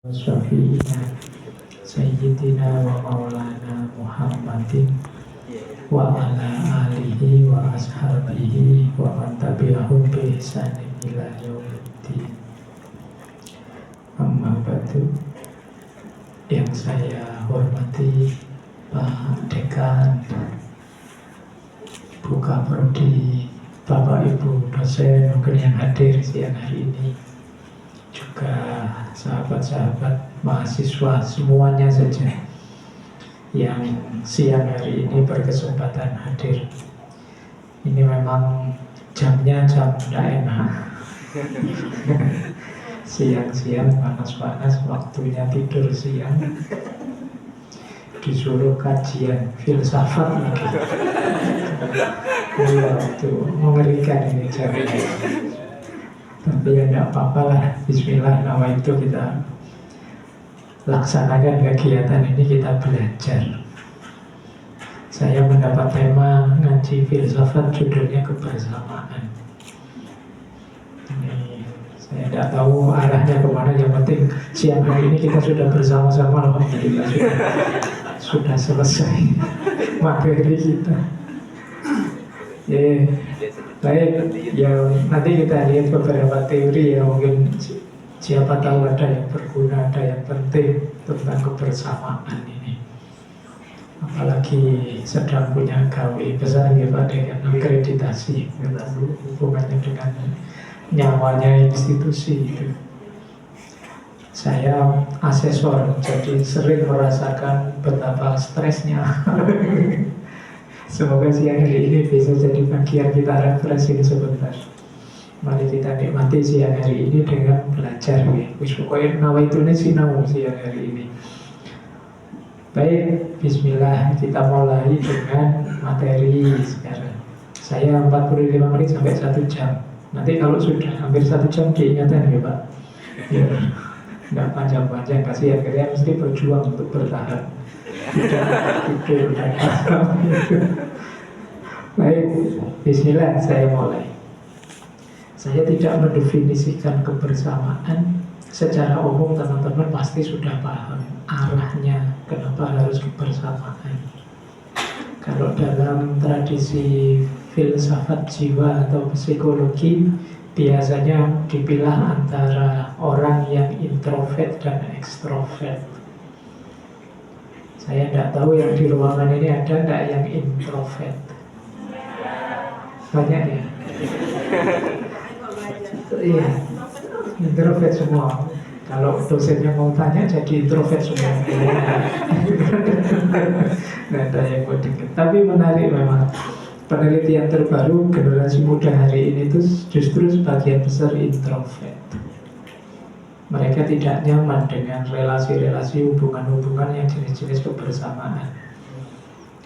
Syafi'ina Sayyidina wa maulana Muhammadin wa ala alihi wa ashabihi wa man tabi'ahum bi ihsanin ila yaumiddin. Amma ba'du. Yang saya hormati Pak Dekan, Bu Kaprodi, Bapak Ibu dosen mungkin yang hadir siang hari ini, juga sahabat-sahabat mahasiswa semuanya saja yang siang hari ini berkesempatan hadir. Ini memang jamnya jam tidak enak. Siang-siang panas-panas, waktunya tidur siang, disuruh kajian filsafat lagi. Itu mengerikan ini jamnya. Tapi ya tidak apa-apa lah, bismillah, nama itu kita laksanakan kegiatan ini, kita belajar. Saya mendapat tema ngaji filsafat, judulnya kebersamaan. Ini saya tidak tahu arahnya kemana, yang penting siang hari ini kita sudah bersama-sama, alhamdulillah sudah selesai materi kita. Baik, ya nanti kita lihat beberapa teori ya, mungkin siapa tahu ada yang berguna, ada yang penting tentang kebersamaan ini. Apalagi sedang punya gawe besar ya Pak, dengan akreditasi, hubungannya dengan nyawanya institusi itu. Saya asesor, jadi sering merasakan betapa stresnya. Semoga siang hari ini bisa jadi bagian kita refreshing sebentar. Mari kita nikmati siang hari ini dengan belajar. Pokoknya nawa itu sinau siang hari ini. Baik, bismillah, kita mulai dengan materi sekarang. Saya 45 menit sampai 1 jam. Nanti kalau sudah hampir 1 jam diingatkan ya Pak. Ya, tidak panjang-panjang, kasihan kalian mesti berjuang untuk bertahan. Baik, bismillah, saya mulai. Saya tidak mendefinisikan kebersamaan secara umum, teman-teman pasti sudah paham arahnya kenapa harus kebersamaan. Kalau dalam tradisi filsafat jiwa atau psikologi, biasanya dipilah antara orang yang introvert dan ekstrovert. Saya tidak tahu yang di ruangan ini ada tidak yang introvert. Banyak ya? Iya, introvert semua. Kalau dosennya mau tanya, jadi introvert semua. Nggak ada yang mau dengar. Tapi menarik memang. Penelitian terbaru generasi muda hari ini itu justru sebagian besar introvert. Mereka tidak nyaman dengan relasi-relasi, hubungan-hubungan yang jenis-jenis kebersamaan,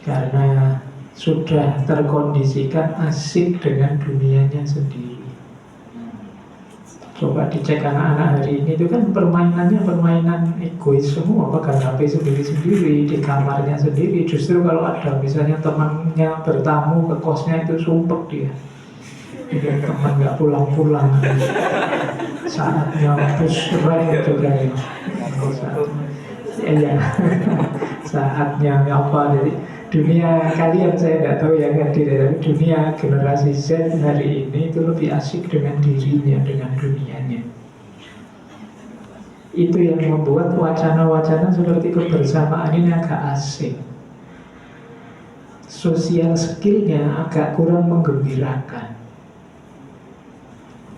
karena sudah terkondisikan asik dengan dunianya sendiri. Coba dicek anak-anak hari ini itu kan permainannya permainan egois semua, pegang HP sendiri-sendiri, di kamarnya sendiri. Justru kalau ada misalnya temannya bertamu ke kosnya, itu sumpek dia. Jadi teman nggak pulang-pulang. Saatnya push rank juga ya. Iya. Saatnya apa dari dunia kalian saya tidak tahu yang hadir, tapi dunia generasi Z hari ini itu lebih asik dengan dirinya, dengan dunianya. Itu yang membuat wacana-wacana seperti kebersamaan ini agak asing. Sosial skillnya agak kurang menggembirakan.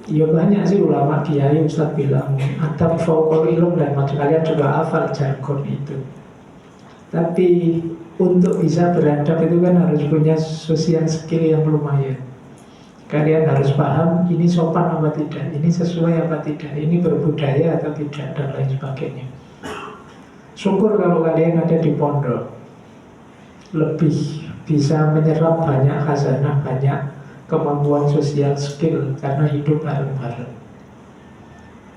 Ya banyak sih ulama, kiai, ustaz bilang adab fauqal ilm dan macam, kalian juga hafal jargon itu. Tapi untuk bisa beradab itu kan harus punya social skill yang lumayan. Kalian harus paham ini sopan apa tidak, ini sesuai apa tidak, ini berbudaya atau tidak, dan lain sebagainya. Syukur kalau kalian ada di pondok, lebih bisa menyerap banyak khazanah, banyak kemampuan sosial skill karena hidup bareng-bareng.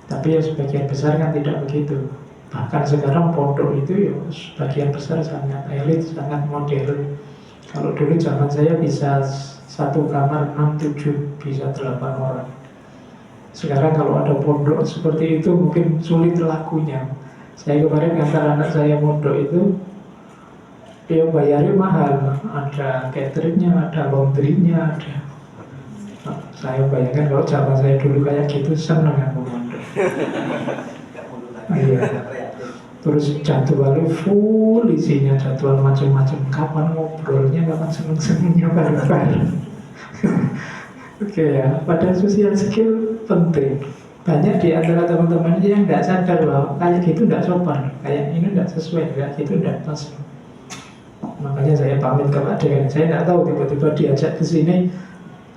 Tapi ya sebagian besar kan tidak begitu. Bahkan sekarang pondok itu ya sebagian besar sangat elit, sangat modern. Kalau dulu zaman saya bisa satu kamar 6-7, bisa 8 orang. Sekarang kalau ada pondok seperti itu mungkin sulit lakunya. Saya kemarin ngantar anak saya mondok itu, dia bayarnya mahal. Ada cateringnya, ada laundrynya, ada. Saya bayangkan kalau zaman saya dulu kayak gitu, seneng aku mondok. Iya. Terus jadwalnya full isinya, jadwal macam-macam. Kapan ngobrolnya, kapan seneng-senengnya bareng-bareng. Oke ya, pada social skill penting. Banyak di antara teman-teman yang nggak sadar bahwa kayak gitu nggak sopan, kayak ini nggak sesuai, kayak gitu nggak pas. Makanya saya pamit ke Pak Dekan. Saya nggak tahu tiba-tiba diajak ke sini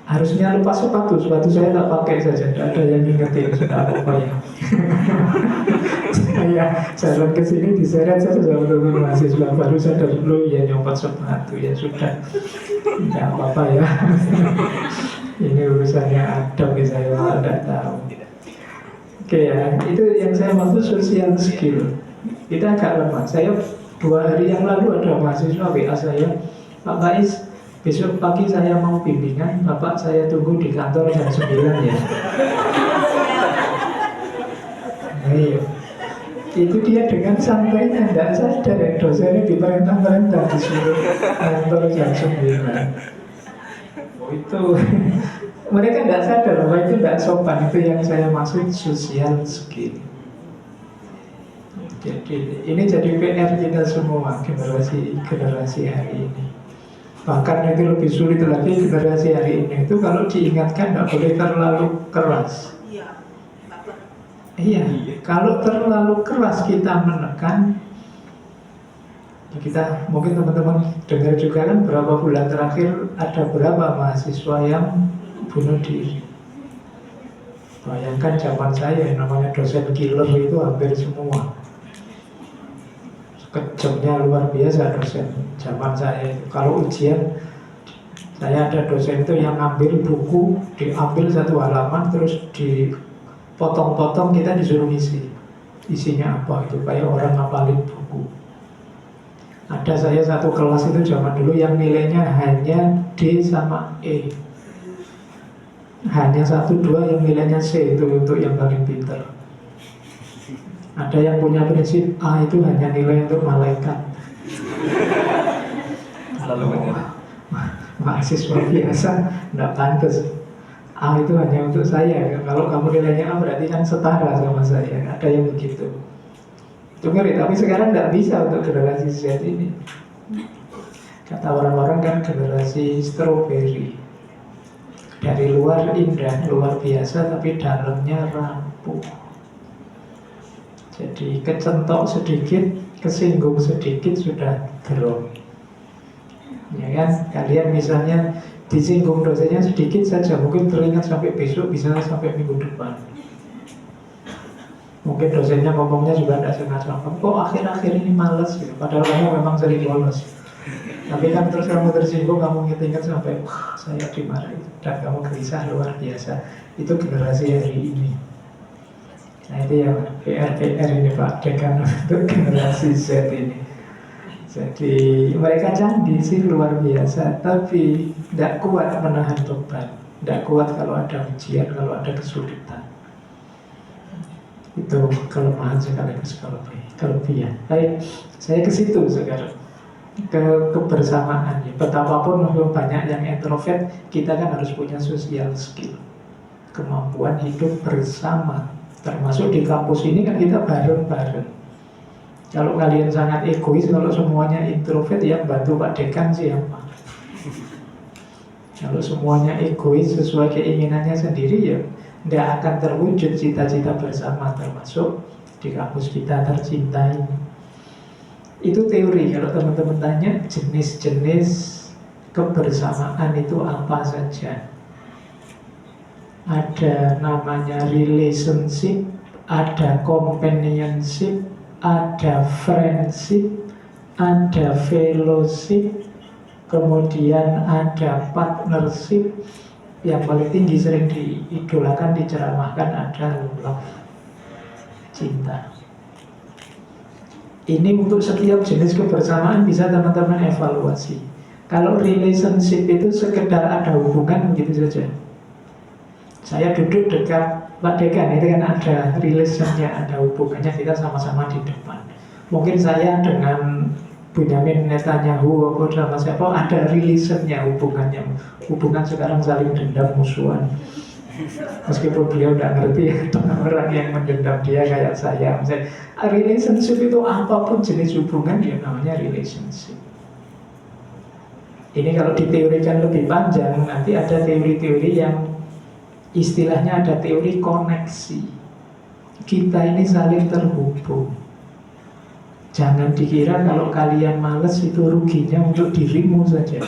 harusnya lepas sepatu saya tak pakai saja, tidak ada yang ngingetin, sudah apa ya. Saya jalan ke sini diseret saja sama teman mahasiswa, baru sadar dulu ya nyopot sepatu, ya sudah, tidak apa-apa ya. Ini urusannya adab, saya malah tidak tahu. Oke ya, itu yang saya maksud social skill. Kita agak lemah. Saya 2 hari yang lalu ada mahasiswa WA saya, Pak Faiz, besok pagi saya mau bimbingan, Bapak saya tunggu di kantor jam 9 ya. Iya. Itu dia dengan santainya, tidak sadar ya, dosennya diperintah-perintah disuruh kantor jam 9. Itu mereka tidak sadar bahwa itu tidak sopan. Itu yang saya maksud social skill. Jadi ini jadi PR kita semua, generasi hari ini. Bahkan itu lebih sulit lagi generasi hari ini itu kalau diingatkan tidak boleh terlalu keras. Iya, kalau terlalu keras kita menekan, kita mungkin teman-teman dengar juga kan berapa bulan terakhir ada berapa mahasiswa yang bunuh diri. Bayangkan zaman saya namanya dosen killer itu hampir semua. Kejamnya luar biasa dosen zaman saya itu. Kalau ujian, saya ada dosen itu yang ngambil buku, diambil 1 halaman, terus dipotong-potong, kita disuruh isi. Isinya apa itu, kayak orang ngapalin buku. Ada saya satu kelas itu zaman dulu yang nilainya hanya D sama E. Hanya 1, 2 yang nilainya C, itu untuk yang paling pintar. Ada yang punya prinsip A itu hanya nilai untuk malaikat. Mahasiswa biasa tidak pantas. A itu hanya untuk saya. Kalau kamu nilainya A berarti kan setara sama saya. Ada yang begitu. Itu ngeri, tapi sekarang tidak bisa untuk generasi Z ini. Kata orang-orang kan generasi strawberry. Dari luar indah, luar biasa, tapi dalamnya rapuh. Jadi kecentok sedikit, kesinggung sedikit sudah drop. Ya kan, kalian misalnya disinggung dosennya sedikit saja, mungkin teringat sampai besok, bisa sampai minggu depan. Mungkin dosennya ngomongnya juga tidak sengaja, kok akhir-akhir ini males gitu. Padahal kamu memang sering bolos. Tapi kan terus kamu tersinggung, kamu ingat-ingat sampai saya dimarahin dan kamu gelisah luar biasa. Itu generasi hari ini. Nah itu yang PR ini Pak Dekan untuk generasi Z ini. Jadi mereka canggih sih luar biasa, tapi tidak kuat menahan beban, tidak kuat kalau ada ujian, kalau ada kesulitan. Itu kelemahan sekaligus kelebihan. Baik, saya ke situ sekarang, ke kebersamaan. Betapapun banyak yang introvert, kita kan harus punya social skill, kemampuan hidup bersama. Termasuk di kampus ini kan kita bareng-bareng. Kalau kalian sangat egois, kalau semuanya introvert, ya bantu Pak Dekan siapa? Kalau semuanya egois sesuai keinginannya sendiri, ya tidak akan terwujud cita-cita bersama, termasuk di kampus kita tercinta ini. Itu teori. Kalau teman-teman tanya jenis-jenis kebersamaan itu apa saja, ada namanya relationship, ada companionship, ada friendship, ada fellowship, kemudian ada partnership, yang paling tinggi sering diidolakan, diceramahkan ada love, cinta. Ini untuk setiap jenis kebersamaan bisa teman-teman evaluasi. Kalau relationship itu sekedar ada hubungan begitu saja. Saya duduk dekat Pak Dekan itu kan ada relation-nya, ada hubungannya, kita sama-sama di depan. Mungkin saya dengan Benjamin Netanyahu atau sama siapa ada relation-nya, hubungannya. Hubungan sekarang saling dendam, musuhan. Meskipun beliau tidak ngerti ada orang yang mendendam dia kayak saya. Misalnya, relationship itu apapun jenis hubungan ya namanya relationship. Ini kalau diteorikan lebih panjang, nanti ada teori-teori yang istilahnya ada teori koneksi. Kita ini saling terhubung. Jangan dikira kalau kalian males itu ruginya untuk dirimu saja.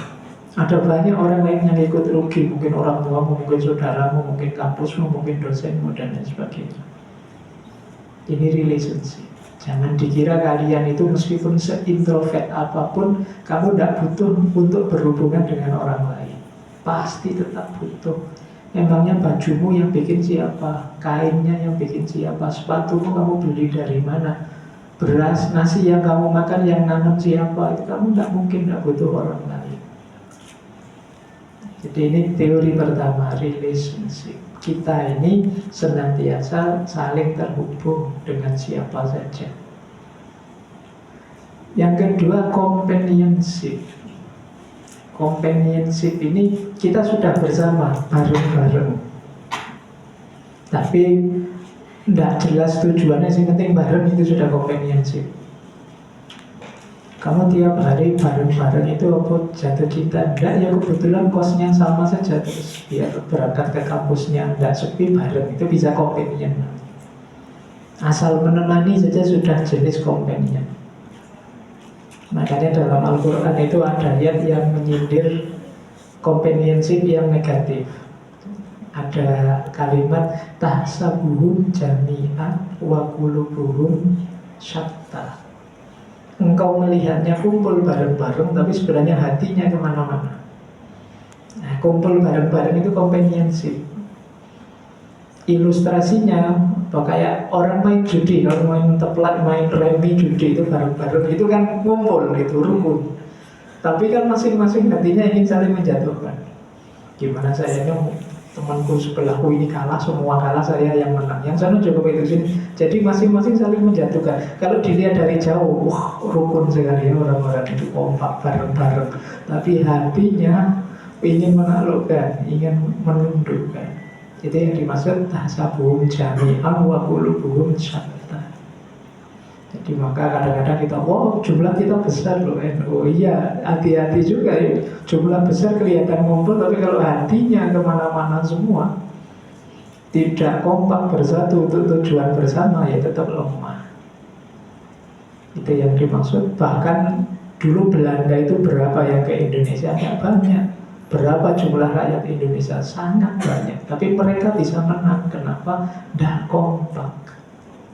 Ada banyak orang lain yang ikut rugi. Mungkin orang tuamu, mungkin saudaramu, mungkin kampusmu, mungkin dosenmu, dan lain sebagainya. Ini relationship. Jangan dikira kalian itu meskipun se-introvert apapun, kamu tidak butuh untuk berhubungan dengan orang lain. Pasti tetap butuh. Emangnya bajumu yang bikin siapa? Kainnya yang bikin siapa? Sepatumu kamu beli dari mana? Beras, nasi yang kamu makan yang nanam siapa? Itu kamu tidak mungkin tidak butuh orang lain. Jadi ini teori pertama, relationship. Kita ini senantiasa saling terhubung dengan siapa saja. Yang kedua, companionship. Companionship ini kita sudah bersama, bareng-bareng. Tapi tidak jelas tujuannya, sih penting bareng itu sudah companionship. Kamu tiap hari bareng-bareng itu apa jatuh cinta? Enggak, ya kebetulan kosnya sama saja. Terus biar berangkat ke kampusnya enggak sepi, bareng itu bisa companion. Asal menemani saja sudah jenis companion. Makanya dalam Al-Quran itu ada ayat yang menyindir companionship yang negatif. Ada kalimat tahsabuhum jami'an wa qulubuhum syatta. Engkau melihatnya kumpul bareng-bareng, tapi sebenarnya hatinya kemana-mana. Nah, kumpul bareng-bareng itu companionship. Ilustrasinya kayak orang main judi, kalau main teplat, main remi judi itu bareng-bareng, itu kan kumpul, itu rukun. Tapi kan masing-masing hatinya ingin saling menjatuhkan. Gimana saya temanku sebelahku ini kalah, semua kalah, saya yang menang. Yang sana juga begitu sini. Jadi masing-masing saling menjatuhkan. Kalau dilihat dari jauh, wah rukun sekali ya orang-orang itu, kompak bareng-bareng. Tapi hatinya ingin menaklukkan, ingin menundukkan. Itu yang dimaksud tahsabuhum jami'an wa qulubuhum syatta. Jadi maka kadang-kadang kita, wow jumlah kita besar loh. Oh iya, hati-hati juga ya. Jumlah besar kelihatan ngumpul, tapi kalau hatinya kemana-mana semua, tidak kompak bersatu untuk tujuan bersama, ya tetap lemah. Itu yang dimaksud. Bahkan dulu Belanda itu berapa yang ke Indonesia? Tidak banyak. Berapa jumlah rakyat Indonesia? Sangat banyak. Tapi mereka bisa menang. Kenapa? Tidak kompak.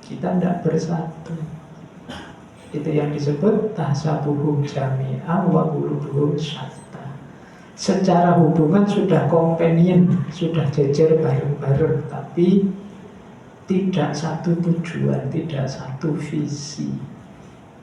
Kita tidak bersatu. Itu yang disebut tahsabuhum jami'an wa qulubuhum syatta. Secara hubungan sudah companion, sudah jejer bareng-bareng, tapi tidak satu tujuan, tidak satu visi.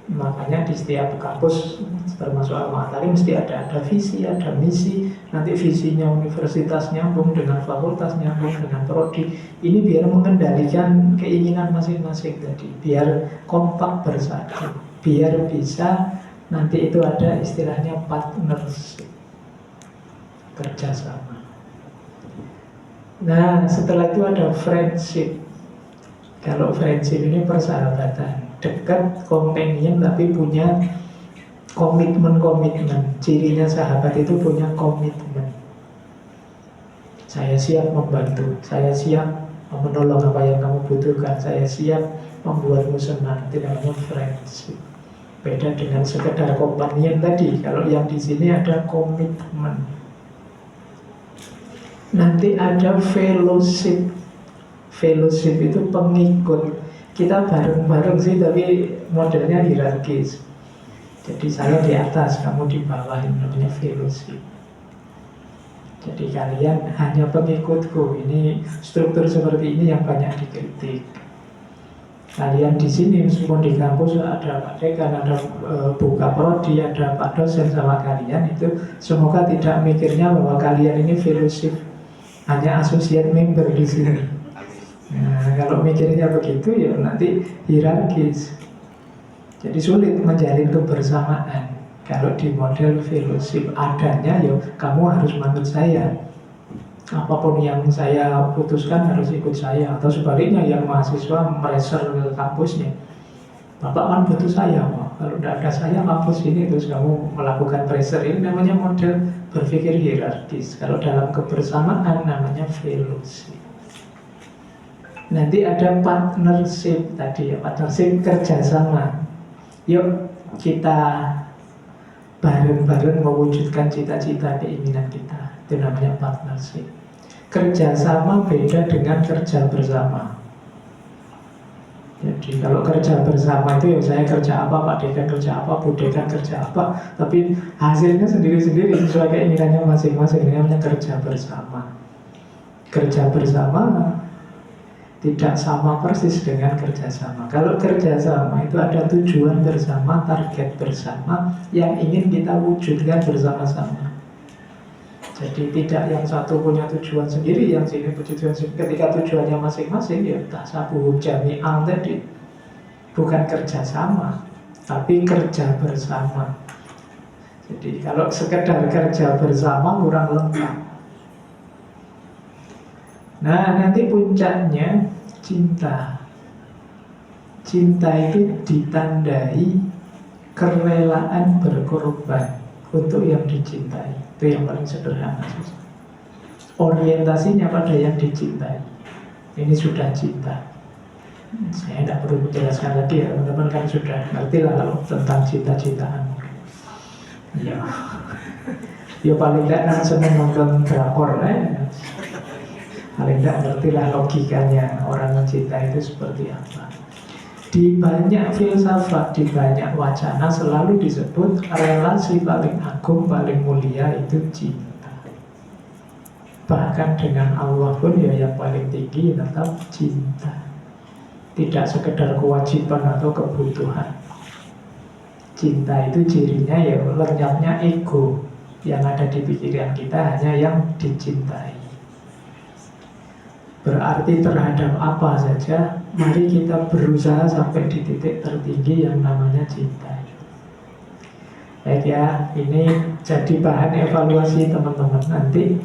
Makanya di setiap kampus termasuk Al-Mahtari mesti ada visi, ada misi. Nanti visinya universitas nyambung dengan fakultas, nyambung dengan prodi. Ini biar mengendalikan keinginan masing-masing tadi, biar kompak bersatu, biar bisa nanti itu ada istilahnya partnership, kerjasama. Nah setelah itu ada friendship. Kalau friendship ini persahabatan, dekat, companion, tapi punya komitmen. Cirinya sahabat itu punya komitmen. Saya siap membantu, saya siap menolong apa yang kamu butuhkan, saya siap membuatmu senang. Itu namanya friendship. Beda dengan sekedar companion tadi. Kalau yang di sini ada komitmen. Nanti ada fellowship. Fellowship itu pengikut. Kita bareng-bareng sih, tapi modelnya hierarkis. Jadi saya di atas, kamu di bawah, ini namanya fellowship. Jadi kalian hanya pengikutku. Ini struktur seperti ini yang banyak dikritik. Kalian di sini meskipun di kampus ada Pak Dekan, ada buka prodi, ada Pak dosen sama kalian, itu semoga tidak mikirnya bahwa kalian ini fellowship, hanya associate member di sini. Nah, kalau mikirnya begitu ya nanti hierarkis. Jadi sulit menjalin kebersamaan. Kalau di model fellowship adanya ya kamu harus manut saya. Apapun yang saya putuskan harus ikut saya. Atau sebaliknya yang mahasiswa mereser ke kampusnya. Bapak kan butuh saya, Pak. Kalau tidak ada saya kampus ini terus kamu melakukan pressure. Ini namanya model berpikir hierarkis. Kalau dalam kebersamaan namanya fellowship. Nanti ada partnership tadi ya, partnership kerjasama. Yuk kita bareng-bareng mewujudkan cita-cita keinginan kita. Itu namanya partnership. Kerjasama beda dengan kerja bersama. Jadi kalau kerja bersama itu ya saya kerja apa, Pak Dekan kerja apa, Bu Dekan kerja apa, tapi hasilnya sendiri-sendiri sesuai keinginannya masing-masing. Ini namanya kerja bersama. Kerja bersama tidak sama persis dengan kerjasama. Kalau kerjasama itu ada tujuan bersama, target bersama yang ingin kita wujudkan bersama-sama. Jadi tidak yang satu punya tujuan sendiri, yang sini punya tujuan sendiri. Ketika tujuannya masing-masing, ya tasabuh jami'an tadi bukan kerjasama, tapi kerja bersama. Jadi kalau sekedar kerja bersama kurang lengkap. Nah, nanti puncaknya cinta. Cinta itu ditandai kerelaan berkorban untuk yang dicintai. Itu yang paling sederhana. Orientasinya pada yang dicintai. Ini sudah cinta. Saya tidak perlu menjelaskan lagi ya, teman-teman kan sudah ngerti lah kalau tentang cinta-cintaan. Ya, ya paling tidak senang nonton drakor, paling tidak ngerti lah logikanya orang mencinta itu seperti apa. Di banyak filsafat, di banyak wacana selalu disebut relasi paling agung, paling mulia itu cinta. Bahkan dengan Allah pun ya yang paling tinggi tetap cinta. Tidak sekedar kewajiban atau kebutuhan. Cinta itu cirinya ya lenyapnya ego. Yang ada di pikiran kita hanya yang dicintai. Berarti terhadap apa saja, mari kita berusaha sampai di titik tertinggi yang namanya cinta. Baik ya, ini jadi bahan evaluasi teman-teman. Nanti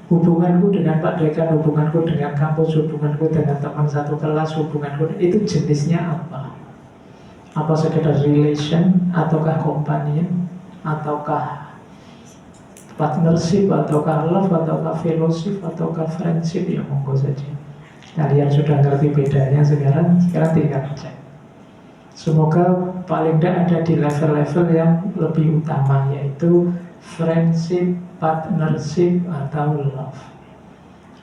hubunganku dengan Pak Dekan, hubunganku dengan kampus, hubunganku dengan teman satu kelas, hubunganku itu jenisnya apa? Apa sekedar relation, ataukah companion, ataukah partnership, ataukah love, ataukah fellowship, ataukah friendship, ya monggo saja. Kalian sudah ngerti bedanya sekarang tinggal cek. Semoga paling tidak ada di level-level yang lebih utama, yaitu friendship, partnership, atau love.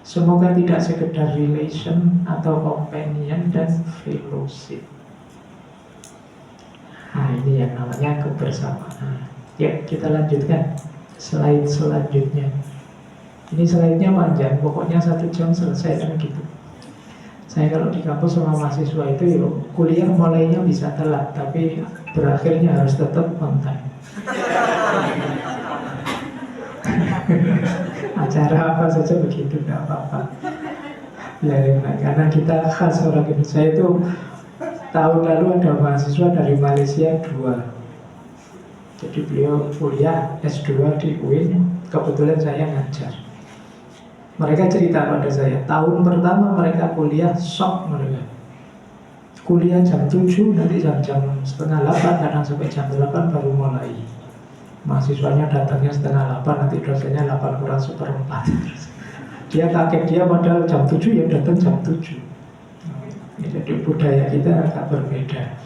Semoga tidak sekedar relation atau companion dan fellowship. Nah, ini yang namanya kebersamaan. Ya, kita lanjutkan slide selanjutnya. Ini slide-nya panjang, pokoknya 1 jam selesai kan gitu. Saya kalau di kampus sama mahasiswa itu ya, kuliah mulainya bisa telat, tapi berakhirnya harus tetap on time. Acara apa saja begitu, tidak apa-apa. Ya, karena kita khas orang Indonesia itu. Tahun lalu ada mahasiswa dari Malaysia 2. Jadi beliau kuliah S2 di UIN, kebetulan saya ngajar. Mereka cerita pada saya, tahun pertama mereka kuliah, shock mereka. Kuliah jam 7, nanti jam setengah 8, kadang sampai jam 8 baru mulai. Mahasiswanya datangnya setengah 8, nanti dosennya 8 kurang 1/4. Dia kaget, dia padahal jam 7 ya datang jam 7. Jadi budaya kita agak berbeda.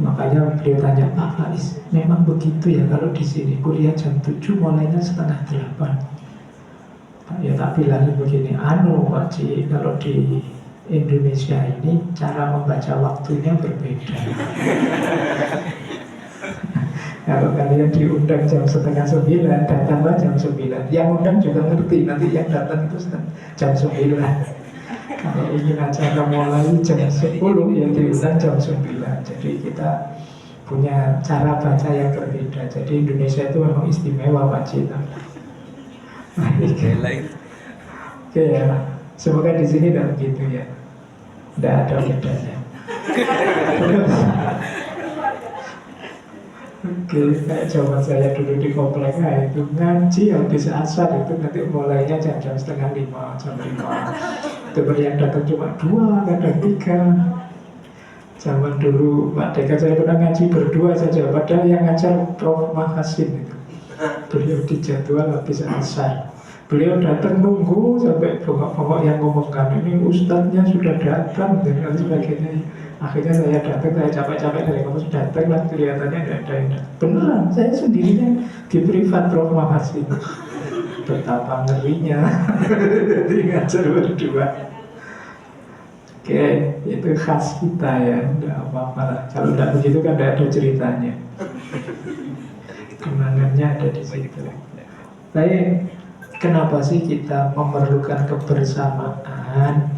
Makanya beliau tanya, Pak Faiz, memang begitu ya kalau di sini kuliah jam 7 mulainya setengah 8. Ya tak bilangin begini, Pak Ci, kalau di Indonesia ini cara membaca waktunya berbeda. Kalau kalian diundang jam setengah 9, datanglah jam 9. Yang undang juga ngerti, nanti yang datang itu jam 9. Kalau ingin acara mulai jam 10, ya diundang jam 9. Jadi kita punya cara baca yang berbeda. Jadi Indonesia itu memang istimewa Pak Cita. Oke ya, Semoga di sini tidak begitu ya. Tidak ada bedanya. Terus, oke, kayak zaman saya dulu di komplek itu ngaji habis asar itu nanti mulainya jam-jam setengah 5, jam 5. Itu yang datang cuma 2, kadang 3. Zaman dulu Pak Deka saya pernah ngaji berdua saja, padahal yang ngajar Prof. Mahasin itu. Beliau di jadwal habis asar. Beliau datang nunggu sampai bongok-bongok yang ngomongkan ini ustadznya sudah datang dan lain sebagainya. Akhirnya saya datang, saya capek-capek dari kampus datang lah, kelihatannya tidak ada yang datang. Beneran, saya sendirinya di privat Prof. Mahasin. Betapa ngerinya. Jadi ngajar berdua. Oke, itu khas kita ya, tidak apa-apa lah. Kalau tidak begitu kan tidak ada ceritanya. Kenangannya ada di situ. Baik, kenapa sih kita memerlukan kebersamaan?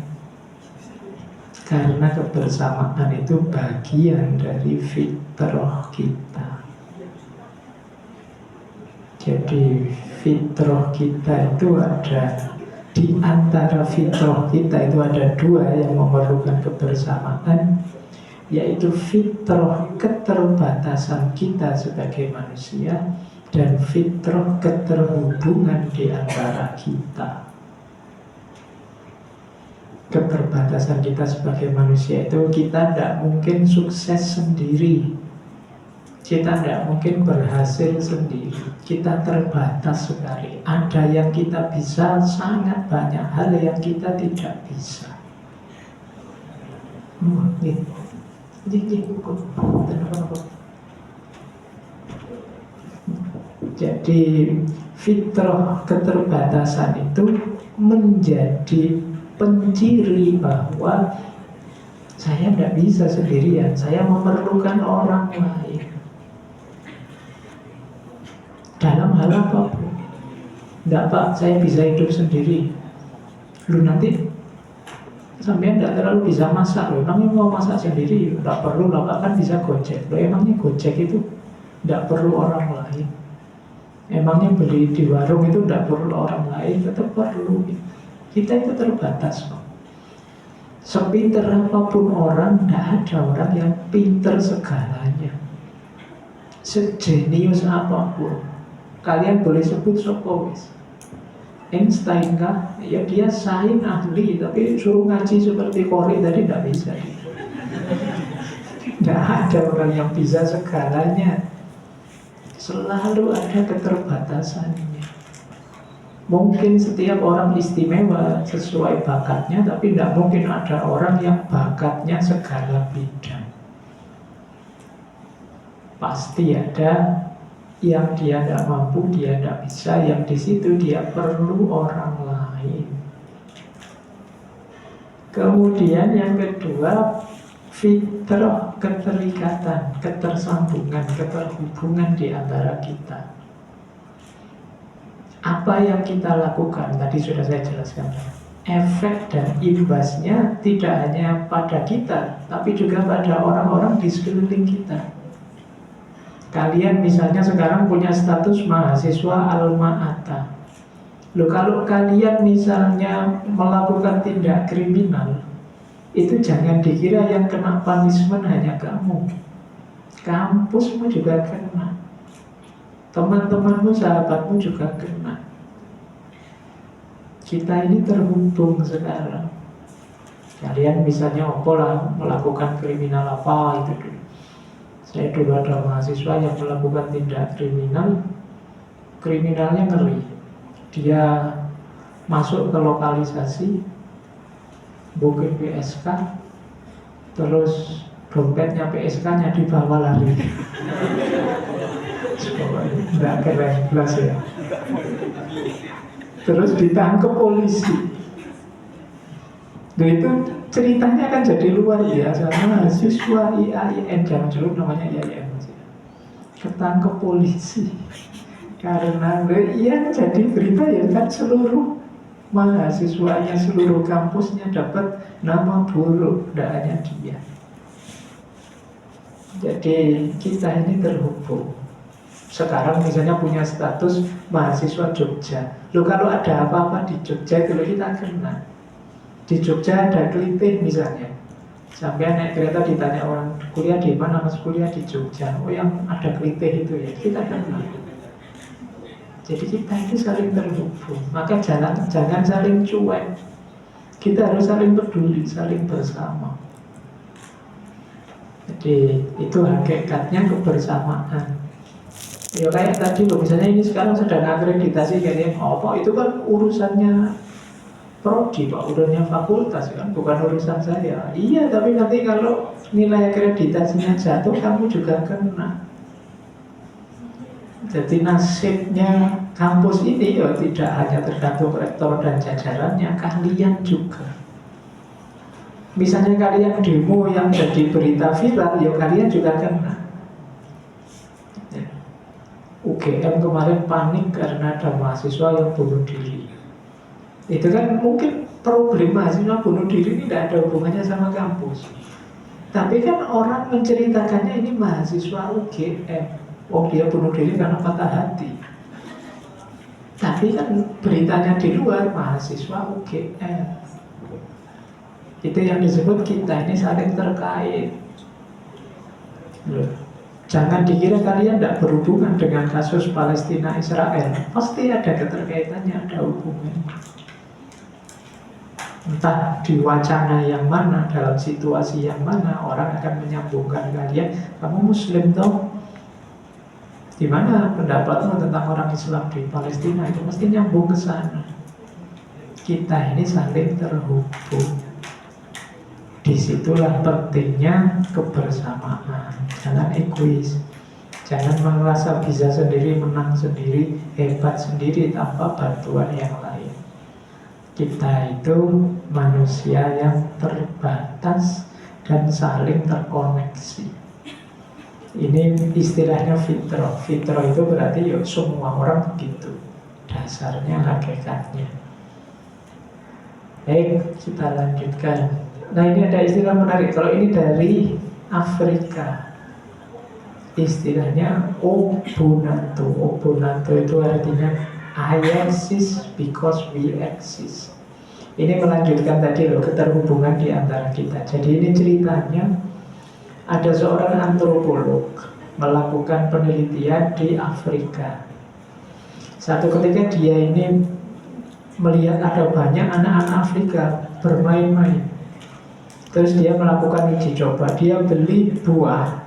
Karena kebersamaan itu bagian dari fitrah kita. Jadi fitrah kita itu ada, di antara fitrah kita itu ada 2 yang memerlukan kebersamaan, yaitu fitrah keterbatasan kita sebagai manusia dan fitrah keterhubungan di antara kita. Keterbatasan kita sebagai manusia itu kita tidak mungkin sukses sendiri, kita tidak mungkin berhasil sendiri, kita terbatas sekali. Ada yang kita bisa, sangat banyak hal yang kita tidak bisa. Jadi fitrah keterbatasan itu menjadi penciri bahwa saya tidak bisa sendirian, saya memerlukan orang lain dalam hal apapun. Tidak Pak, saya bisa hidup sendiri. Lu nanti sampai tidak terlalu bisa masak, lo emangnya mau masak sendiri? Tidak perlu lah Pak, kan bisa gojek. Lo emangnya gojek itu tidak perlu orang lain? Emangnya beli di warung itu tidak perlu orang lain? Tetap perlu. Kita itu terbatas kok. Sepinter apapun orang, tidak ada orang yang pinter segalanya. Sejenius apapun, kalian boleh sebut sopowis. Einstein kah? Ya dia sains ahli, tapi suruh ngaji seperti Kori tadi tidak bisa. Tidak ada orang yang bisa segalanya. Selalu ada keterbatasannya. Mungkin setiap orang istimewa sesuai bakatnya, tapi tidak mungkin ada orang yang bakatnya segala bidang. Pasti ada yang dia tidak mampu, dia tidak bisa, yang di situ dia perlu orang lain. Kemudian yang kedua, fitrah keterikatan, ketersambungan, keterhubungan di antara kita. Apa yang kita lakukan, tadi sudah saya jelaskan. Efek dan imbasnya tidak hanya pada kita, tapi juga pada orang-orang di sekeliling kita. Kalian misalnya sekarang punya status mahasiswa Alma-Ata. Loh, kalau kalian misalnya melakukan tindak kriminal, itu jangan dikira yang kena punishment hanya kamu. Kampusmu juga kena. Teman-temanmu, sahabatmu juga kena. Kita ini terhubung sekarang. Kalian misalnya apalah melakukan kriminal apa itu dulu. Saya dulu ada mahasiswa yang melakukan tindak kriminal. Kriminalnya ngeri. Dia masuk ke lokalisasi, booking PSK, terus dompetnya PSK-nya dibawa lari. Tidak keren jelas ya. Terus ditangkap polisi. Nah, itu ceritanya kan jadi luar biasa. Mahasiswa IAIN, jangan dulu namanya IAIN, ketangkep polisi karena yang jadi berita ya kan seluruh mahasiswanya, seluruh kampusnya dapat nama buruk, tidak hanya dia. Jadi kita ini terhubung. Sekarang misalnya punya status mahasiswa Jogja. Loh, kalau ada apa-apa di Jogja itu kita kena. Di Jogja ada kelitih misalnya. Sampai naik kereta ditanya orang kuliah di mana, mas kuliah di Jogja. Oh yang ada kelitih itu ya, kita kenal. Jadi kita itu saling terhubung. Maka jangan saling cuek. Kita harus saling peduli, saling bersama. Jadi itu hakikatnya kebersamaan. Ya kayak tadi loh, misalnya ini sekarang sedang akreditasi kayaknya apa, itu kan urusannya prodi Pak, urusannya fakultas kan, bukan urusan saya. Iya, tapi nanti kalau nilai akreditasinya jatuh, kamu juga kena. Jadi nasibnya kampus ini ya tidak hanya tergantung rektor dan jajarannya, kalian juga. Misalnya kalian demo yang jadi berita viral, ya kalian juga kena. UGM kemarin panik karena ada mahasiswa yang bunuh diri. Itu kan mungkin problem mahasiswa bunuh diri ini tidak ada hubungannya sama kampus. Tapi kan orang menceritakannya ini mahasiswa UGM. Oh dia bunuh diri karena patah hati. Tapi kan beritanya di luar mahasiswa UGM. Itu yang disebut kita ini saling terkait. Loh. Jangan dikira kalian tidak berhubungan dengan kasus Palestina Israel. Pasti ada keterkaitannya, ada hubungannya. Entah di wacana yang mana, dalam situasi yang mana, orang akan menyambungkan kalian. Kamu Muslim toh? Gimana pendapatmu tentang orang Islam di Palestina? Itu mesti nyambung ke sana. Kita ini saling terhubung. Disitulah pentingnya kebersamaan. Jangan egois. Jangan merasa bisa sendiri, menang sendiri, hebat sendiri tanpa bantuan yang lain. Kita itu manusia yang terbatas dan saling terkoneksi. Ini istilahnya fitrah. Fitrah itu berarti ya semua orang begitu. Dasarnya, hakikatnya. Baik, kita lanjutkan. Nah ini ada istilah menarik. Kalau ini dari Afrika, istilahnya Ubuntu. Ubuntu itu artinya I exist because we exist. Ini melanjutkan tadi loh, keterhubungan di antara kita. Jadi ini ceritanya ada seorang antropolog melakukan penelitian di Afrika. Satu ketika dia ini melihat ada banyak anak-anak Afrika bermain-main. Terus dia melakukan uji coba. Dia beli buah